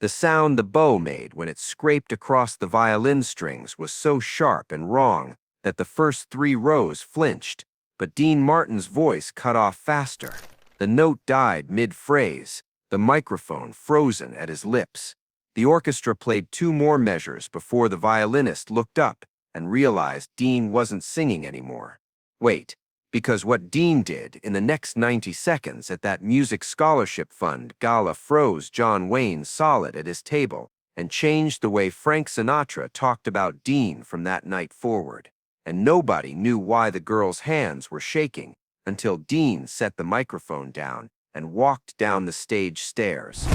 The sound the bow made when it scraped across the violin strings was so sharp and wrong that the first 3 rows flinched, but Dean Martin's voice cut off faster. The note died mid-phrase, the microphone frozen at his lips. The orchestra played 2 more measures before the violinist looked up and realized Dean wasn't singing anymore. Wait, because what Dean did in the next 90 seconds at that music scholarship fund gala froze John Wayne solid at his table and changed the way Frank Sinatra talked about Dean from that night forward. And nobody knew why the girl's hands were shaking until Dean set the microphone down and walked down the stage stairs.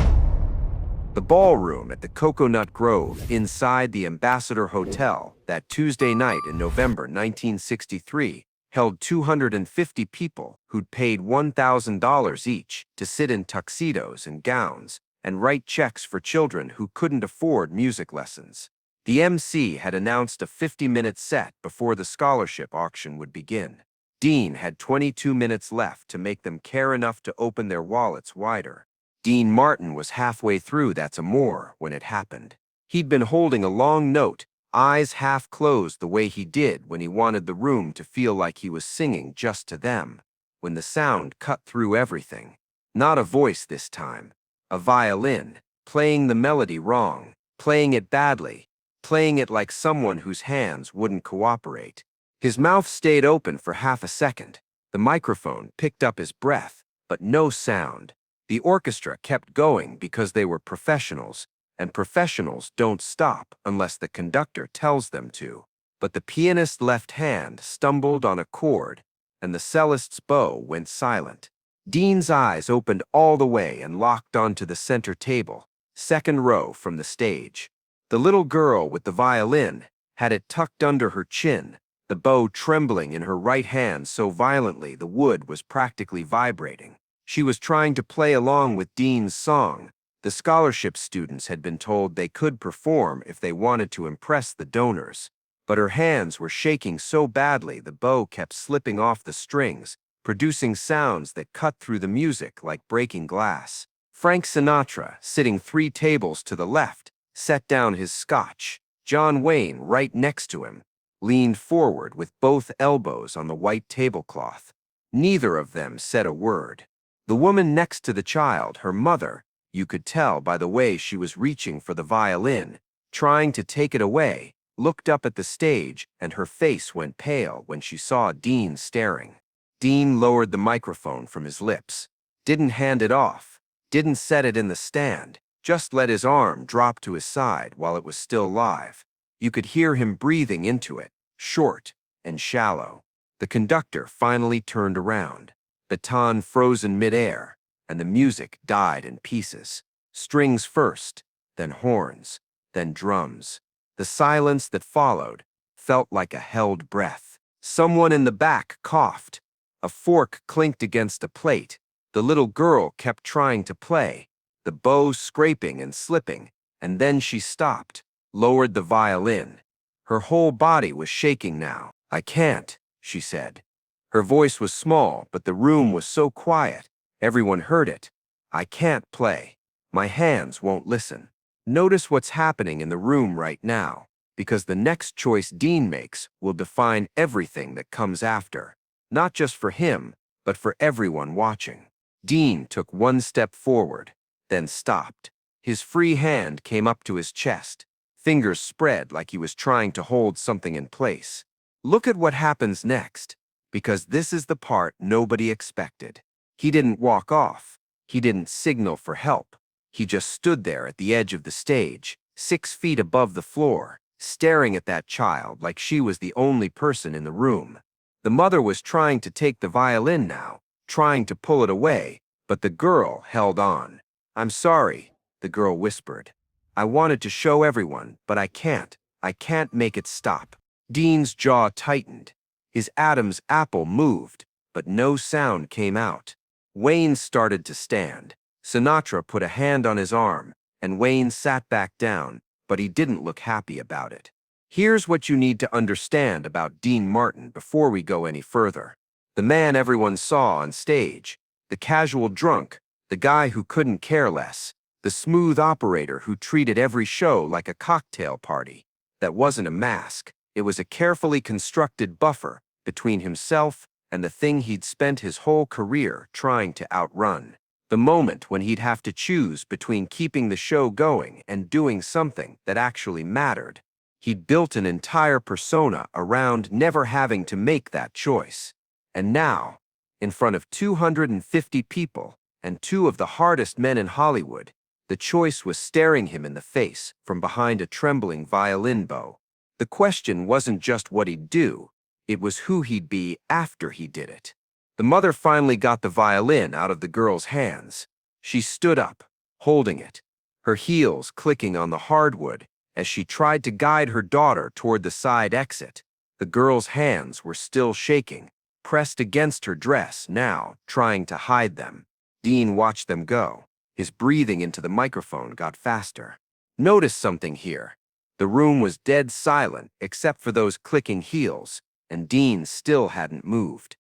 The ballroom at the Coconut Grove inside the Ambassador Hotel that Tuesday night in November 1963 held 250 people who'd paid $1,000 each to sit in tuxedos and gowns and write checks for children who couldn't afford music lessons. The MC had announced a 50-minute set before the scholarship auction would begin. Dean had 22 minutes left to make them care enough to open their wallets wider. Dean Martin was halfway through That's Amore when it happened. He'd been holding a long note, eyes half closed the way he did when he wanted the room to feel like he was singing just to them, when the sound cut through everything. Not a voice this time. A violin, playing the melody wrong, playing it badly, playing it like someone whose hands wouldn't cooperate. His mouth stayed open for half a second. The microphone picked up his breath, but no sound. The orchestra kept going because they were professionals, and professionals don't stop unless the conductor tells them to. But the pianist's left hand stumbled on a chord, and the cellist's bow went silent. Dean's eyes opened all the way and locked onto the center table, 2nd row from the stage. The little girl with the violin had it tucked under her chin, the bow trembling in her right hand so violently the wood was practically vibrating. She was trying to play along with Dean's song. The scholarship students had been told they could perform if they wanted to impress the donors, but her hands were shaking so badly the bow kept slipping off the strings, producing sounds that cut through the music like breaking glass. Frank Sinatra, sitting 3 tables to the left, set down his scotch. John Wayne, right next to him, leaned forward with both elbows on the white tablecloth. Neither of them said a word. The woman next to the child, her mother, you could tell by the way she was reaching for the violin, trying to take it away, looked up at the stage and her face went pale when she saw Dean staring. Dean lowered the microphone from his lips, didn't hand it off, didn't set it in the stand, just let his arm drop to his side while it was still live. You could hear him breathing into it, short and shallow. The conductor finally turned around. Baton frozen mid-air, and the music died in pieces. Strings first, then horns, then drums. The silence that followed felt like a held breath. Someone in the back coughed. A fork clinked against a plate. The little girl kept trying to play, the bow scraping and slipping, and then she stopped, lowered the violin. Her whole body was shaking now. "I can't," she said. Her voice was small, but the room was so quiet, everyone heard it. "I can't play. My hands won't listen." Notice what's happening in the room right now, because the next choice Dean makes will define everything that comes after, not just for him, but for everyone watching. Dean took 1 step forward, then stopped. His free hand came up to his chest, fingers spread like he was trying to hold something in place. Look at what happens next, because this is the part nobody expected. He didn't walk off. He didn't signal for help. He just stood there at the edge of the stage, 6 feet above the floor, staring at that child like she was the only person in the room. The mother was trying to take the violin now, trying to pull it away, but the girl held on. "I'm sorry," the girl whispered. "I wanted to show everyone, but I can't. I can't make it stop." Dean's jaw tightened. His Adam's apple moved, but no sound came out. Wayne started to stand. Sinatra put a hand on his arm, and Wayne sat back down, but he didn't look happy about it. Here's what you need to understand about Dean Martin before we go any further. The man everyone saw on stage, the casual drunk, the guy who couldn't care less, The smooth operator who treated every show like a cocktail party. That wasn't a mask. It was a carefully constructed buffer between himself and the thing he'd spent his whole career trying to outrun. The moment when he'd have to choose between keeping the show going and doing something that actually mattered. He'd built an entire persona around never having to make that choice. And now, in front of 250 people and two of the hardest men in Hollywood, the choice was staring him in the face from behind a trembling violin bow. The question wasn't just what he'd do, it was who he'd be after he did it. The mother finally got the violin out of the girl's hands. She stood up, holding it, her heels clicking on the hardwood as she tried to guide her daughter toward the side exit. The girl's hands were still shaking, pressed against her dress now, trying to hide them. Dean watched them go. His breathing into the microphone got faster. Notice something here. The room was dead silent except for those clicking heels, and Dean still hadn't moved.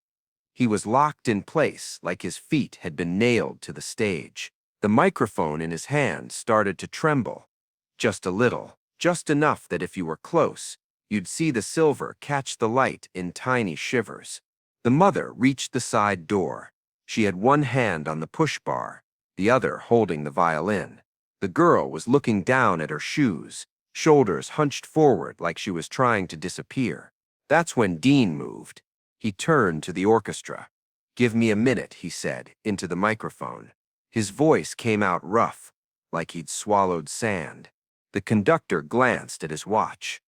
He was locked in place like his feet had been nailed to the stage. The microphone in his hand started to tremble. Just a little, just enough that if you were close, you'd see the silver catch the light in tiny shivers. The mother reached the side door. She had one hand on the push bar, the other holding the violin. The girl was looking down at her shoes, shoulders hunched forward like she was trying to disappear. That's when Dean moved. He turned to the orchestra. "Give me a minute," he said, into the microphone. His voice came out rough, like he'd swallowed sand. The conductor glanced at his watch.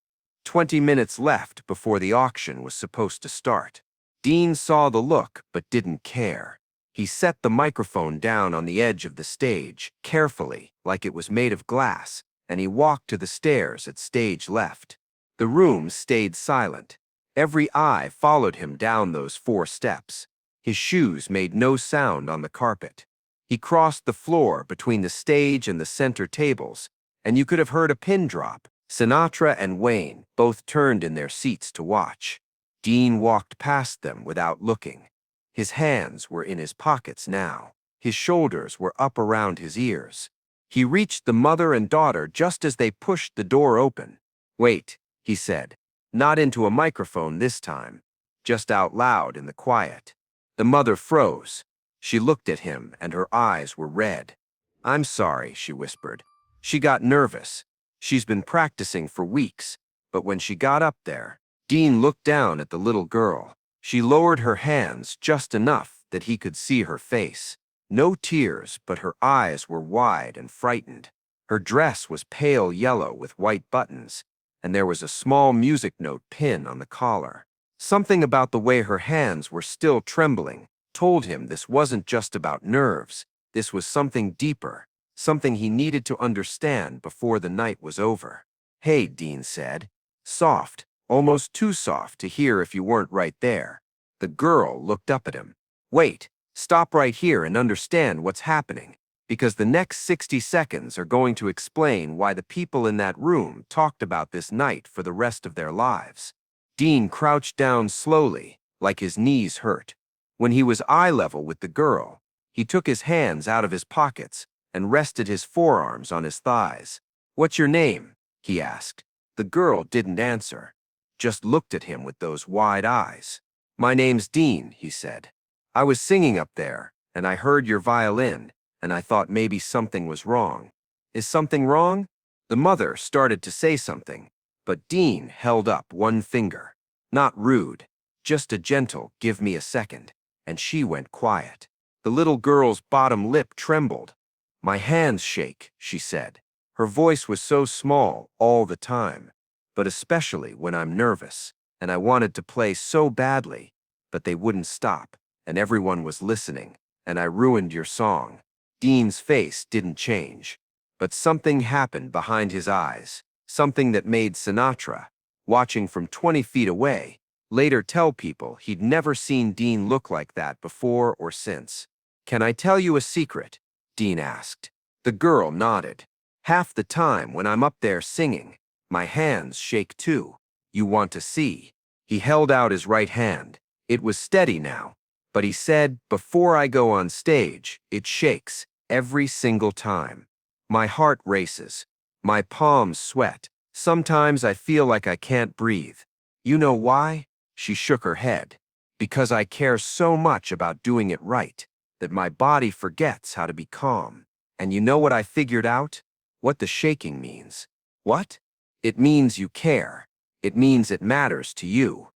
20 minutes left before the auction was supposed to start. Dean saw the look but didn't care. He set the microphone down on the edge of the stage, carefully, like it was made of glass, and he walked to the stairs at stage left. The room stayed silent. Every eye followed him down those 4 steps. His shoes made no sound on the carpet. He crossed the floor between the stage and the center tables, and you could have heard a pin drop. Sinatra and Wayne both turned in their seats to watch. Dean walked past them without looking. His hands were in his pockets now. His shoulders were up around his ears. He reached the mother and daughter just as they pushed the door open. "Wait," he said. Not into a microphone this time, just out loud in the quiet. The mother froze. She looked at him and her eyes were red. "I'm sorry," she whispered. She got nervous. She's been practicing for weeks, but when she got up there, Dean looked down at the little girl. She lowered her hands just enough that he could see her face. No tears, but her eyes were wide and frightened. Her dress was pale yellow with white buttons, and there was a small music note pin on the collar. Something about the way her hands were still trembling told him this wasn't just about nerves. This was something deeper, something he needed to understand before the night was over. "Hey," Dean said. Soft, almost too soft to hear if you weren't right there. The girl looked up at him. "Wait, stop right here and understand what's happening. Because the next 60 seconds are going to explain why the people in that room talked about this night for the rest of their lives." Dean crouched down slowly, like his knees hurt. When he was eye level with the girl, he took his hands out of his pockets and rested his forearms on his thighs. "What's your name?" he asked. The girl didn't answer, just looked at him with those wide eyes. "My name's Dean," he said. "I was singing up there, and I heard your violin, and I thought maybe something was wrong." "Is something wrong?" The mother started to say something, but Dean held up one finger. Not rude, just a gentle, "Give me a second," and she went quiet. The little girl's bottom lip trembled. "My hands shake," she said. Her voice was so small all the time, but especially when I'm nervous, and I wanted to play so badly, but they wouldn't stop, and everyone was listening, and I ruined your song." Dean's face didn't change, but something happened behind his eyes, something that made Sinatra, watching from 20 feet away, later tell people he'd never seen Dean look like that before or since. "Can I tell you a secret?" Dean asked. The girl nodded. "Half the time when I'm up there singing, my hands shake too. You want to see?" He held out his right hand. It was steady now, but he said, "Before I go on stage, it shakes, every single time." My heart races. My palms sweat. Sometimes I feel like I can't breathe. You know why? She shook her head. Because I care so much about doing it right, that my body forgets how to be calm. And you know what I figured out? What the shaking means. What? It means you care. It means it matters to you.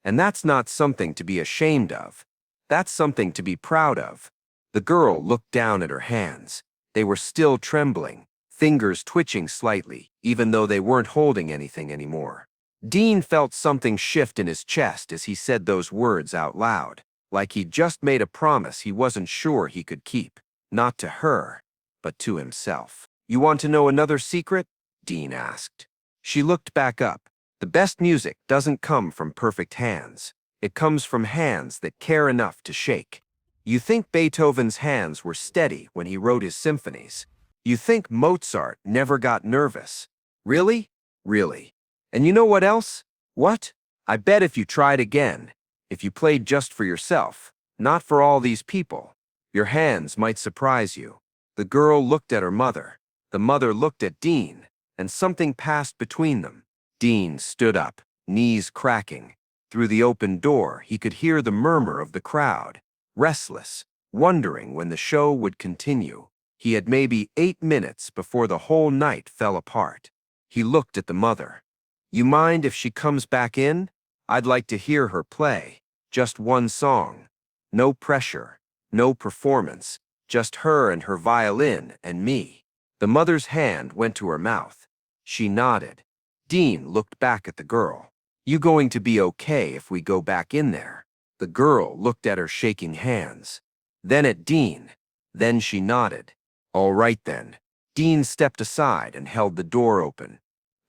And that's not something to be ashamed of. That's something to be proud of. The girl looked down at her hands. They were still trembling, fingers twitching slightly, even though they weren't holding anything anymore. Dean felt something shift in his chest as he said those words out loud, like he'd just made a promise he wasn't sure he could keep. Not to her, but to himself. You want to know another secret? Dean asked. She looked back up. The best music doesn't come from perfect hands. It comes from hands that care enough to shake. You think Beethoven's hands were steady when he wrote his symphonies. You think Mozart never got nervous. Really? Really. And you know what else? What? I bet if you tried again, if you played just for yourself, not for all these people, your hands might surprise you. The girl looked at her mother. The mother looked at Dean, and something passed between them. Dean stood up, knees cracking. Through the open door, he could hear the murmur of the crowd, restless, wondering when the show would continue. He had maybe 8 minutes before the whole night fell apart. He looked at the mother. You mind if she comes back in? I'd like to hear her play. Just one song. No pressure, no performance, just her and her violin and me. The mother's hand went to her mouth. She nodded. Dean looked back at the girl. You going to be okay if we go back in there? The girl looked at her shaking hands. Then at Dean. Then she nodded. All right then. Dean stepped aside and held the door open.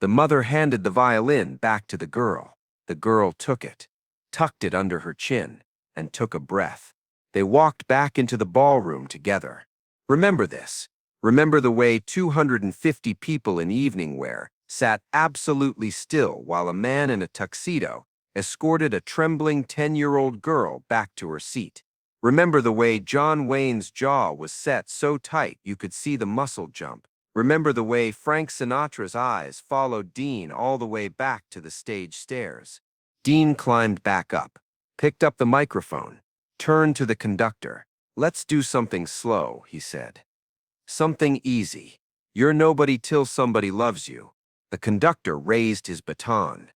The mother handed the violin back to the girl. The girl took it, tucked it under her chin, and took a breath. They walked back into the ballroom together. Remember this. Remember the way 250 people in evening wear sat absolutely still while a man in a tuxedo escorted a trembling 10-year-old girl back to her seat. Remember the way John Wayne's jaw was set so tight you could see the muscle jump. Remember the way Frank Sinatra's eyes followed Dean all the way back to the stage stairs. Dean climbed back up, picked up the microphone, turned to the conductor. Let's do something slow, he said. Something easy. You're nobody till somebody loves you. The conductor raised his baton.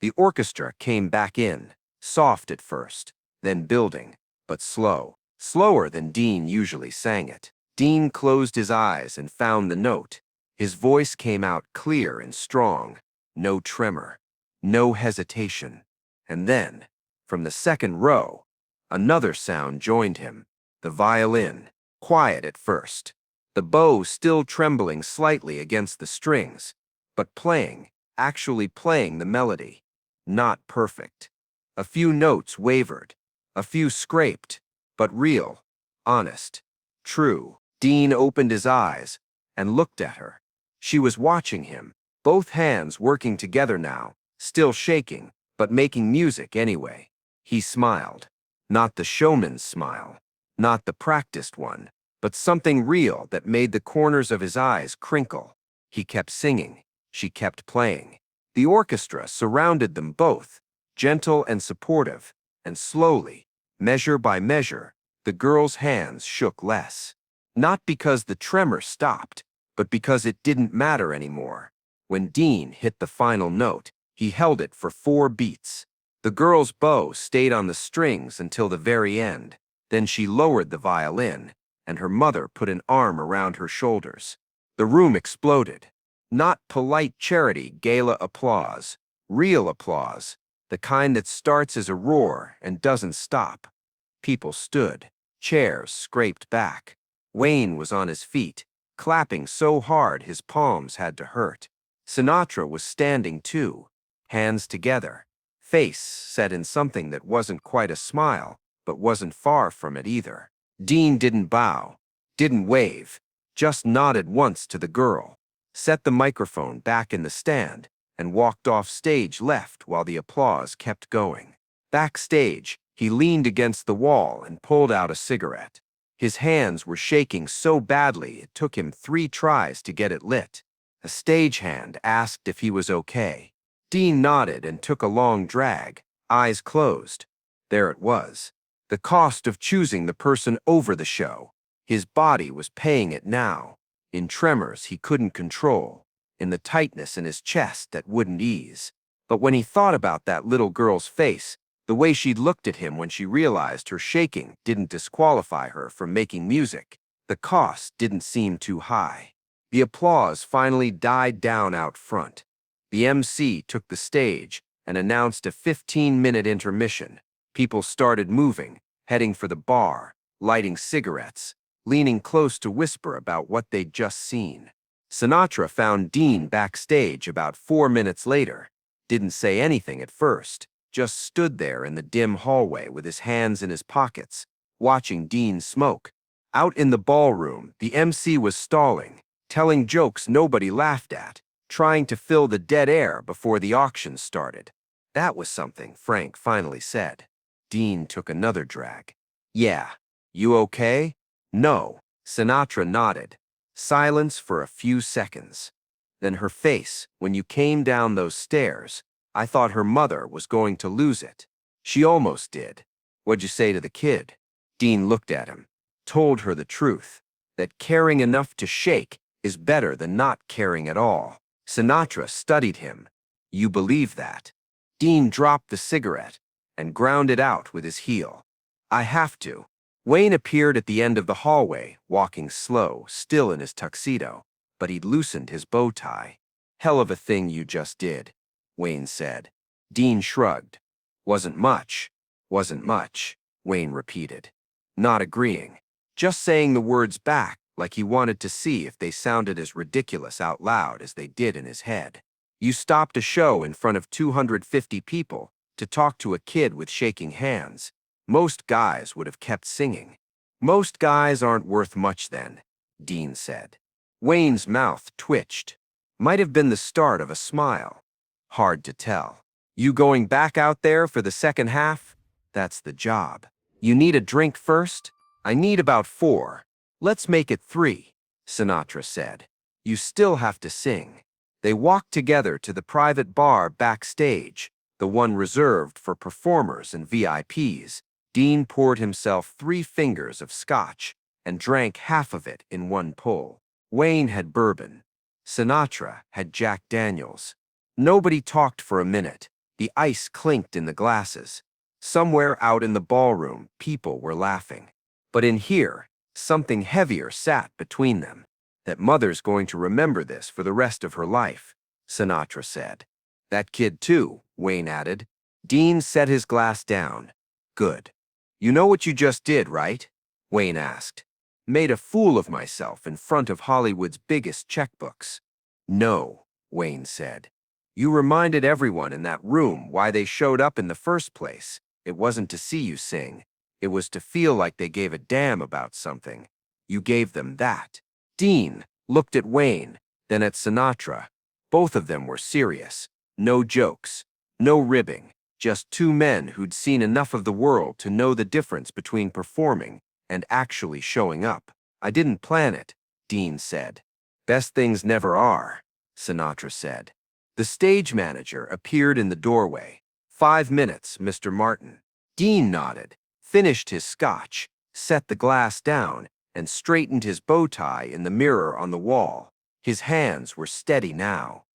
The orchestra came back in, soft at first, then building, but slow, slower than Dean usually sang it. Dean closed his eyes and found the note. His voice came out clear and strong, no tremor, no hesitation. And then, from the second row, another sound joined him, the violin, quiet at first, the bow still trembling slightly against the strings, but playing, actually playing the melody. Not perfect. A few notes wavered, a few scraped, but real, honest, true. Dean opened his eyes and looked at her. She was watching him, both hands working together now, still shaking, but making music anyway. He smiled. Not the showman's smile, not the practiced one, but something real that made the corners of his eyes crinkle. He kept singing. She kept playing. The orchestra surrounded them both, gentle and supportive, and slowly, measure by measure, the girl's hands shook less. Not because the tremor stopped, but because it didn't matter anymore. When Dean hit the final note, he held it for 4 beats. The girl's bow stayed on the strings until the very end. Then she lowered the violin, and her mother put an arm around her shoulders. The room exploded. Not polite charity gala applause, real applause, the kind that starts as a roar and doesn't stop. People stood, chairs scraped back. Wayne was on his feet, clapping so hard his palms had to hurt. Sinatra was standing too, hands together, face set in something that wasn't quite a smile, but wasn't far from it either. Dean didn't bow, didn't wave, just nodded once to the girl, set the microphone back in the stand, and walked off stage left while the applause kept going. Backstage, he leaned against the wall and pulled out a cigarette. His hands were shaking so badly it took him 3 tries to get it lit. A stagehand asked if he was okay. Dean nodded and took a long drag, eyes closed. There it was. The cost of choosing the person over the show. His body was paying it now, in tremors he couldn't control, in the tightness in his chest that wouldn't ease. But when he thought about that little girl's face, the way she'd looked at him when she realized her shaking didn't disqualify her from making music, the cost didn't seem too high. The applause finally died down out front. The MC took the stage and announced a 15-minute intermission. People started moving, heading for the bar, lighting cigarettes, leaning close to whisper about what they'd just seen. Sinatra found Dean backstage about 4 minutes later. Didn't say anything at first, just stood there in the dim hallway with his hands in his pockets, watching Dean smoke. Out in the ballroom, the MC was stalling, telling jokes nobody laughed at, trying to fill the dead air before the auction started. That was something Frank finally said. Dean took another drag. "Yeah, you okay?" "No." Sinatra nodded. Silence for a few seconds. Then her face, "When you came down those stairs, I thought her mother was going to lose it. She almost did. What'd you say to the kid?" Dean looked at him. "Told her the truth, that caring enough to shake is better than not caring at all." Sinatra studied him. "You believe that?" Dean dropped the cigarette and ground it out with his heel. "I have to." Wayne appeared at the end of the hallway, walking slow, still in his tuxedo, but he'd loosened his bow tie. "Hell of a thing you just did," Wayne said. Dean shrugged. Wasn't much," Wayne repeated, not agreeing, just saying the words back like he wanted to see if they sounded as ridiculous out loud as they did in his head. "You stopped a show in front of 250 people to talk to a kid with shaking hands. Most guys would have kept singing." "Most guys aren't worth much then," Dean said. Wayne's mouth twitched. Might have been the start of a smile. Hard to tell. "You going back out there for the second half?" "That's the job." "You need a drink first?" "I need about 4. Let's make it 3, Sinatra said. "You still have to sing." They walked together to the private bar backstage, the one reserved for performers and VIPs. Dean poured himself 3 fingers of scotch and drank half of it in one pull. Wayne had bourbon. Sinatra had Jack Daniels. Nobody talked for a minute. The ice clinked in the glasses. Somewhere out in the ballroom, people were laughing. But in here, something heavier sat between them. "That mother's going to remember this for the rest of her life," Sinatra said. "That kid too," Wayne added. Dean set his glass down. "Good. You know what you just did, right?" Wayne asked. "Made a fool of myself in front of Hollywood's biggest checkbooks." "No," Wayne said. "You reminded everyone in that room why they showed up in the first place. It wasn't to see you sing. It was to feel like they gave a damn about something. You gave them that." Dean looked at Wayne, then at Sinatra. Both of them were serious. No jokes, no ribbing, just 2 men who'd seen enough of the world to know the difference between performing and actually showing up. "I didn't plan it," Dean said. "Best things never are," Sinatra said. The stage manager appeared in the doorway. 5 minutes, Mr. Martin." Dean nodded, finished his scotch, set the glass down, and straightened his bow tie in the mirror on the wall. His hands were steady now.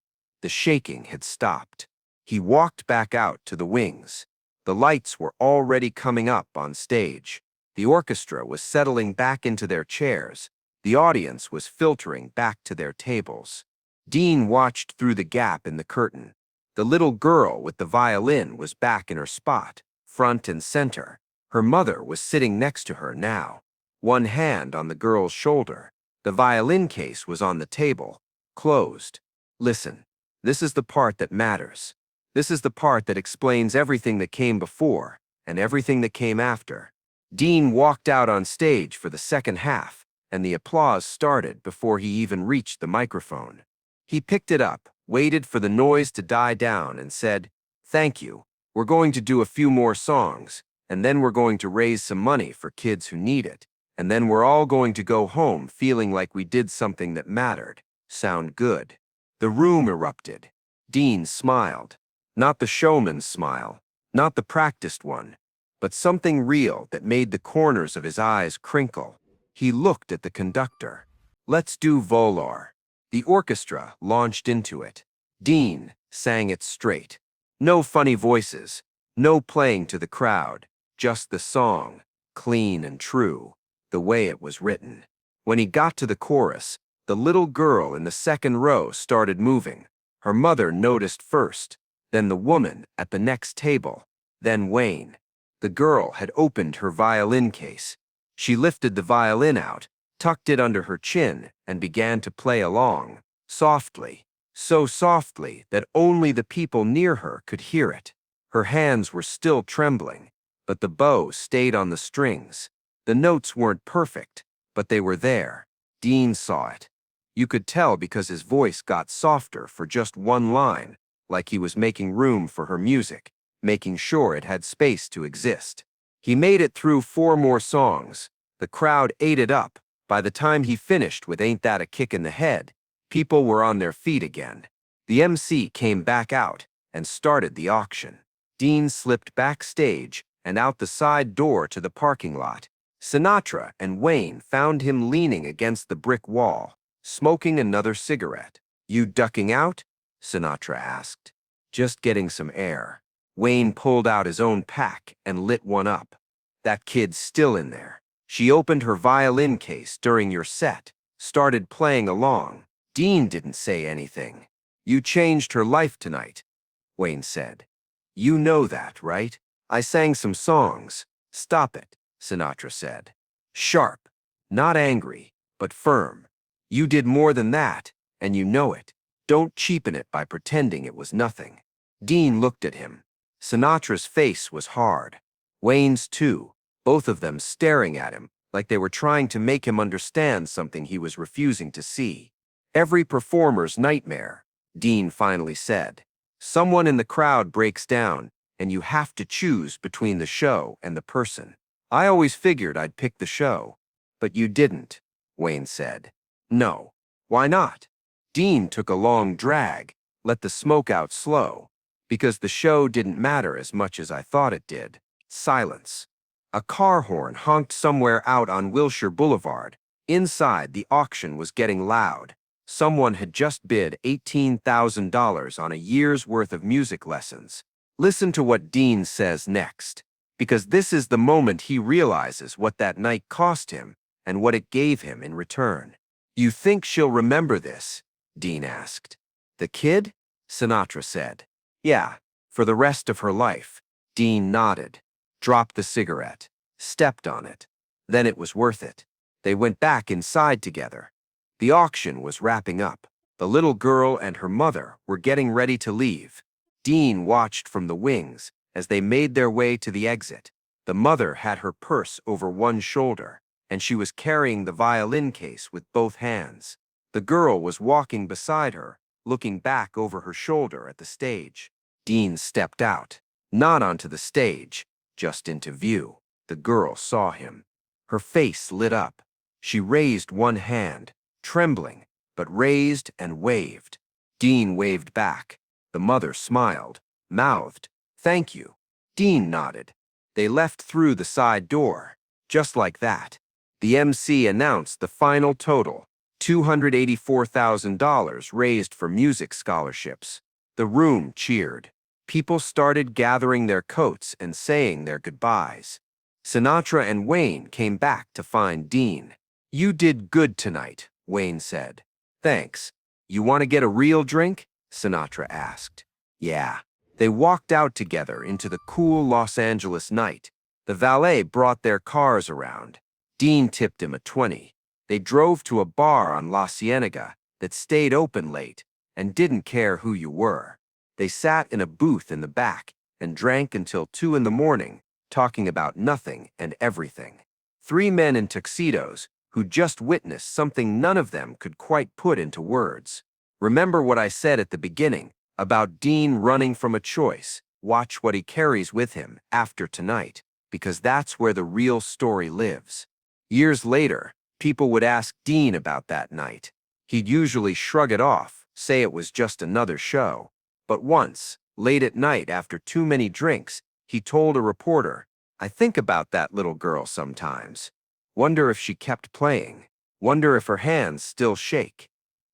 The shaking had stopped. He walked back out to the wings. The lights were already coming up on stage. The orchestra was settling back into their chairs. The audience was filtering back to their tables. Dean watched through the gap in the curtain. The little girl with the violin was back in her spot, front and center. Her mother was sitting next to her now, one hand on the girl's shoulder. The violin case was on the table, closed. "Listen, this is the part that matters. This is the part that explains everything that came before and everything that came after." Dean walked out on stage for the second half, and the applause started before he even reached the microphone. He picked it up, waited for the noise to die down, and said, "Thank you. We're going to do a few more songs, and then we're going to raise some money for kids who need it, And then we're all going to go home feeling like we did something that mattered. Sound good? The room erupted. Dean smiled. Not the showman's smile, not the practiced one, but something real that made the corners of his eyes crinkle. He looked at the conductor. Let's do Volor. The orchestra launched into it. Dean sang it straight. No funny voices, no playing to the crowd, just the song, clean and true, the way it was written. When he got to the chorus, the little girl in the second row started moving. Her mother noticed first, then the woman at the next table, then Wayne. The girl had opened her violin case. She lifted the violin out, tucked it under her chin, and began to play along, softly, so softly that only the people near her could hear it. Her hands were still trembling, but the bow stayed on the strings. The notes weren't perfect, but they were there. Dean saw it. You could tell because his voice got softer for just one line, like he was making room for her music, making sure it had space to exist. He made it through 4 more songs. The crowd ate it up. By the time he finished with Ain't That a Kick in the Head, people were on their feet again. The MC came back out and started the auction. Dean slipped backstage and out the side door to the parking lot. Sinatra and Wayne found him leaning against the brick wall, smoking another cigarette. You ducking out? Sinatra asked. Just getting some air. Wayne pulled out his own pack and lit one up. That kid's still in there. She opened her violin case during your set, started playing along. Dean didn't say anything. You changed her life tonight, Wayne said. You know that, right? I sang some songs. Stop it, Sinatra said. Sharp, not angry, but firm. You did more than that, and you know it. Don't cheapen it by pretending it was nothing. Dean looked at him. Sinatra's face was hard. Wayne's too, both of them staring at him like they were trying to make him understand something he was refusing to see. Every performer's nightmare, Dean finally said. Someone in the crowd breaks down, and you have to choose between the show and the person. I always figured I'd pick the show. But you didn't, Wayne said. No. Why not? Dean took a long drag, let the smoke out slow. Because the show didn't matter as much as I thought it did. Silence. A car horn honked somewhere out on Wilshire Boulevard. Inside, the auction was getting loud. Someone had just bid $18,000 on a year's worth of music lessons. Listen to what Dean says next, because this is the moment he realizes what that night cost him and what it gave him in return. You think she'll remember this? Dean asked. The kid? Sinatra said. Yeah, for the rest of her life. Dean nodded, dropped the cigarette, stepped on it. Then it was worth it. They went back inside together. The auction was wrapping up. The little girl and her mother were getting ready to leave. Dean watched from the wings as they made their way to the exit. The mother had her purse over one shoulder, and she was carrying the violin case with both hands. The girl was walking beside her, looking back over her shoulder at the stage. Dean stepped out, not onto the stage, just into view. The girl saw him. Her face lit up. She raised one hand, trembling, but raised and waved. Dean waved back. The mother smiled, mouthed, "Thank you." Dean nodded. They left through the side door. Just like that. The MC announced the final total, $284,000 raised for music scholarships. The room cheered. People started gathering their coats and saying their goodbyes. Sinatra and Wayne came back to find Dean. You did good tonight, Wayne said. Thanks. You want to get a real drink? Sinatra asked. Yeah. They walked out together into the cool Los Angeles night. The valet brought their cars around. Dean tipped him a 20. They drove to a bar on La Cienega that stayed open late and didn't care who you were. They sat in a booth in the back and drank until 2 in the morning, talking about nothing and everything. 3 men in tuxedos who just witnessed something none of them could quite put into words. Remember what I said at the beginning about Dean running from a choice. Watch what he carries with him after tonight, because that's where the real story lives. Years later, people would ask Dean about that night. He'd usually shrug it off, say it was just another show. But once, late at night after too many drinks, he told a reporter, "I think about that little girl sometimes. Wonder if she kept playing. Wonder if her hands still shake.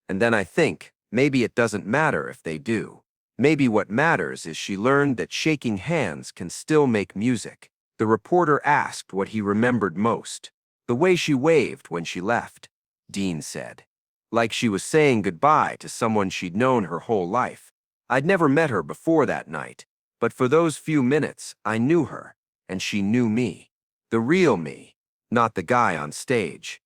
And then I think, maybe it doesn't matter if they do. Maybe what matters is she learned that shaking hands can still make music." The reporter asked what he remembered most. "The way she waved when she left," Dean said. "Like she was saying goodbye to someone she'd known her whole life. I'd never met her before that night, but for those few minutes, I knew her, and she knew me. The real me, not the guy on stage.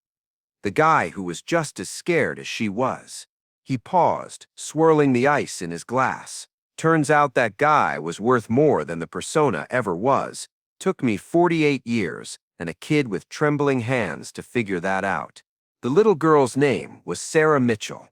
The guy who was just as scared as she was." He paused, swirling the ice in his glass. "Turns out that guy was worth more than the persona ever was. Took me 48 years and a kid with trembling hands to figure that out." The little girl's name was Sarah Mitchell.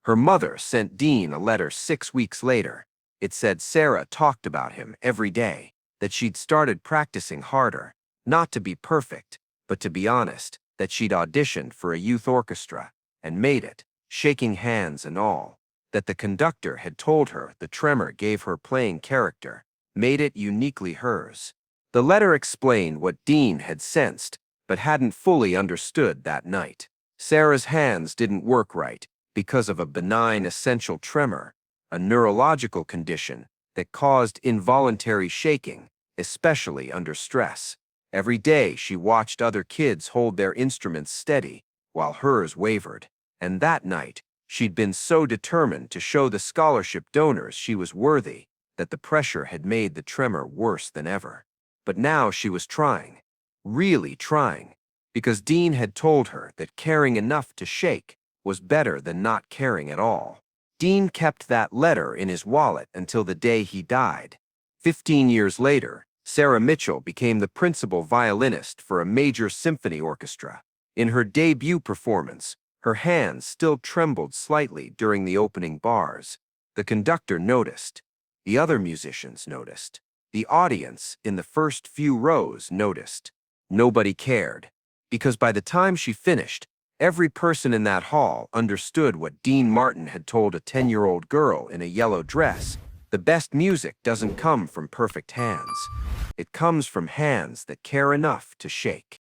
Her mother sent Dean a letter 6 weeks later. It said Sarah talked about him every day, that she'd started practicing harder, not to be perfect, but to be honest, that she'd auditioned for a youth orchestra and made it, shaking hands and all, that the conductor had told her the tremor gave her playing character, made it uniquely hers. The letter explained what Dean had sensed, but hadn't fully understood that night. Sarah's hands didn't work right because of a benign essential tremor, a neurological condition that caused involuntary shaking, especially under stress. Every day she watched other kids hold their instruments steady, while hers wavered. And that night, she'd been so determined to show the scholarship donors she was worthy that the pressure had made the tremor worse than ever. But now she was trying, really trying, because Dean had told her that caring enough to shake was better than not caring at all. Dean kept that letter in his wallet until the day he died. 15 years later, Sarah Mitchell became the principal violinist for a major symphony orchestra. In her debut performance, her hands still trembled slightly during the opening bars. The conductor noticed. The other musicians noticed. The audience in the first few rows noticed. Nobody cared, because by the time she finished, every person in that hall understood what Dean Martin had told a 10-year-old girl in a yellow dress. The best music doesn't come from perfect hands. It comes from hands that care enough to shake.